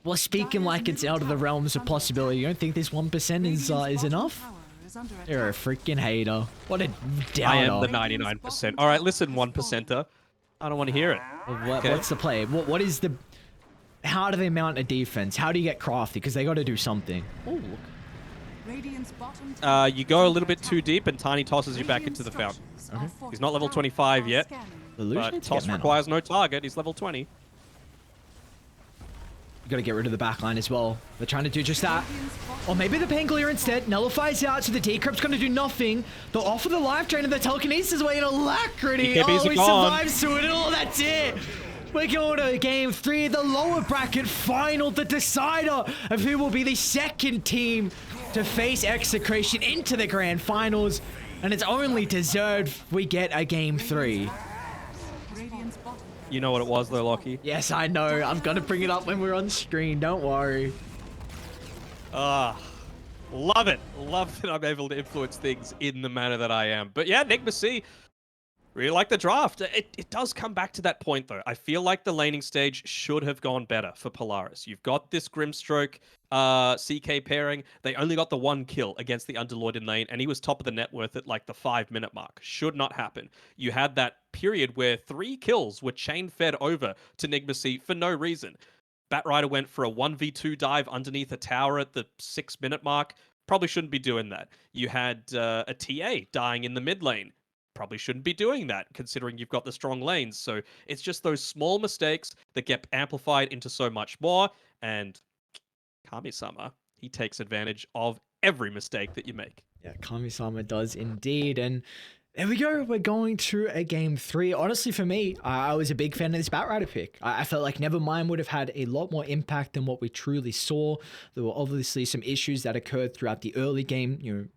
Well, speaking like it's out of the realms of possibility, you don't think this 1% is enough? You're a freaking hater. What a downer. I am the 99%. All right, listen, 1%er. I don't want to hear it. What's the play? What is the... how do they mount a defense? How do you get crafty? Because they got to do something. Oh, look. Radiant's bottom tower You go a is little under bit too attack. deep, and Tiny tosses you back Radiant into the fountain. structures are He's not level fortified. 25 Are yet, scanning. The Lucian but needs to get Toss mana. requires no target. He's level 20. You got to get rid of the backline as well. They're trying to do just that. Radiant's bottom Or maybe the tower Pangolier has instead nullifies out, so the Decrypt's going to do nothing. They'll offer the life drain and the telekinesis away in Alacrity. BKBs Oh, are he gone. survives to it. Oh, that's it. We're going to game 3, the lower bracket final, the decider of who will be the second team to face Execration into the grand finals. And it's only deserved we get a game 3. Radiant's bottom You know what it was, though, Lockie? Yes, I know. I'm going to bring it up when we're on screen. Don't worry. Love it. Love that I'm able to influence things in the manner that I am. But yeah, Nigma.SEA, really like the draft. It does come back to that point, though. I feel like the laning stage should have gone better for Polaris. You've got this Grimstroke CK pairing. They only got the 1 kill against the Underlord in lane, and he was top of the net worth at like the 5-minute mark. Should not happen. You had that period where 3 kills were chain fed over to Nigma.SEA for no reason. Batrider went for a 1v2 dive underneath a tower at the 6-minute mark. Probably shouldn't be doing that. You had a TA dying in the mid lane. Probably shouldn't be doing that, considering you've got the strong lanes. So it's just those small mistakes that get amplified into so much more. And Kami-sama, he takes advantage of every mistake that you make. Yeah, Kami-sama does indeed. And there we go. We're going to a game 3. Honestly, for me, I was a big fan of this Batrider pick. I felt like Nevermind would have had a lot more impact than what we truly saw. There were obviously some issues that occurred throughout the early game.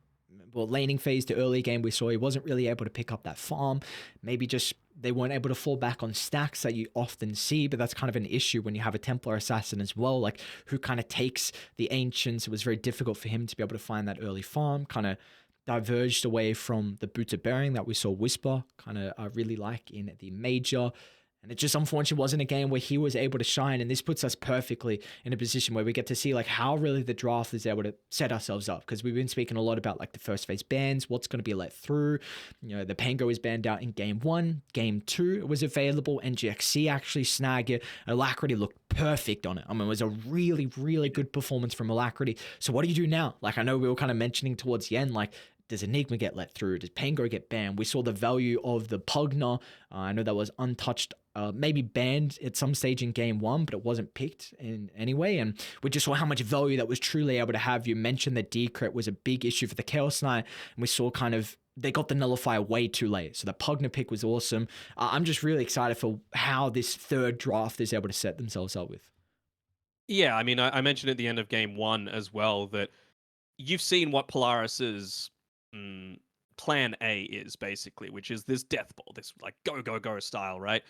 Laning phase to early game, we saw he wasn't really able to pick up that farm. Maybe just they weren't able to fall back on stacks that you often see, but that's kind of an issue when you have a Templar Assassin as well, like who kind of takes the Ancients. It was very difficult for him to be able to find that early farm, kind of diverged away from the Boots of Bearing that we saw Whisper kind of really like in the major. And it just unfortunately wasn't a game where he was able to shine. And this puts us perfectly in a position where we get to see like how really the draft is able to set ourselves up. Because we've been speaking a lot about like the first phase bans, what's going to be let through. The Pango is banned out in game 1. Game 2, it was available. NGX.SEA actually snagged it. Alacrity looked perfect on it. I mean, it was a really, really good performance from Alacrity. So what do you do now? Like, I know we were kind of mentioning towards the end, like, does Enigma get let through? Does Pango get banned? We saw the value of the Pugna. I know that was untouched, maybe banned at some stage in game 1, but it wasn't picked in anyway. And we just saw how much value that was truly able to have. You mentioned that Decrypt was a big issue for the Chaos Knight, and we saw kind of they got the nullifier way too late. So the Pugna pick was awesome. I'm just really excited for how this third draft is able to set themselves up with. Yeah, I mean, I mentioned at the end of game 1 as well that you've seen what Polaris's plan A is, basically, which is this death ball, this like go, go, go style, right?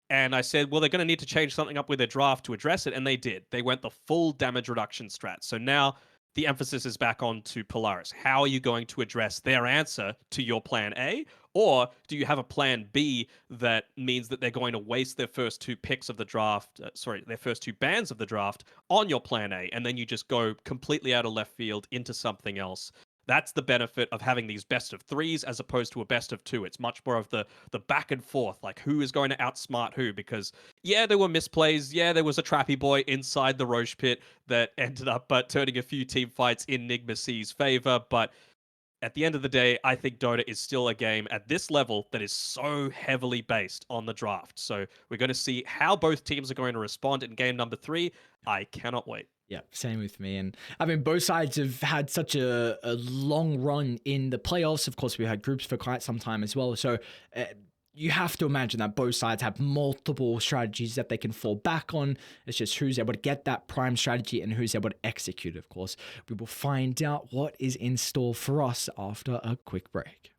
And I said, well, they're going to need to change something up with their draft to address it, and they did. They went the full damage reduction strat. So now the emphasis is back on to Polaris. How are you going to address their answer to your plan A? Or do you have a plan B that means that they're going to waste their first 2 picks of the draft, their first 2 bans of the draft on your plan A, and then you just go completely out of left field into something else? That's the benefit of having these best of 3s as opposed to a best of 2. It's much more of the back and forth, like who is going to outsmart who, because yeah, there were misplays. Yeah, there was a trappy boy inside the Roche pit that ended up turning a few team fights in Nigma.SEA's favor. But at the end of the day, I think Dota is still a game at this level that is so heavily based on the draft. So we're going to see how both teams are going to respond in game number 3. I cannot wait. Yeah, same with me. And I mean, both sides have had such a long run in the playoffs. Of course, we had groups for quite some time as well. So you have to imagine that both sides have multiple strategies that they can fall back on. It's just who's able to get that prime strategy and who's able to execute. Of course, we will find out what is in store for us after a quick break.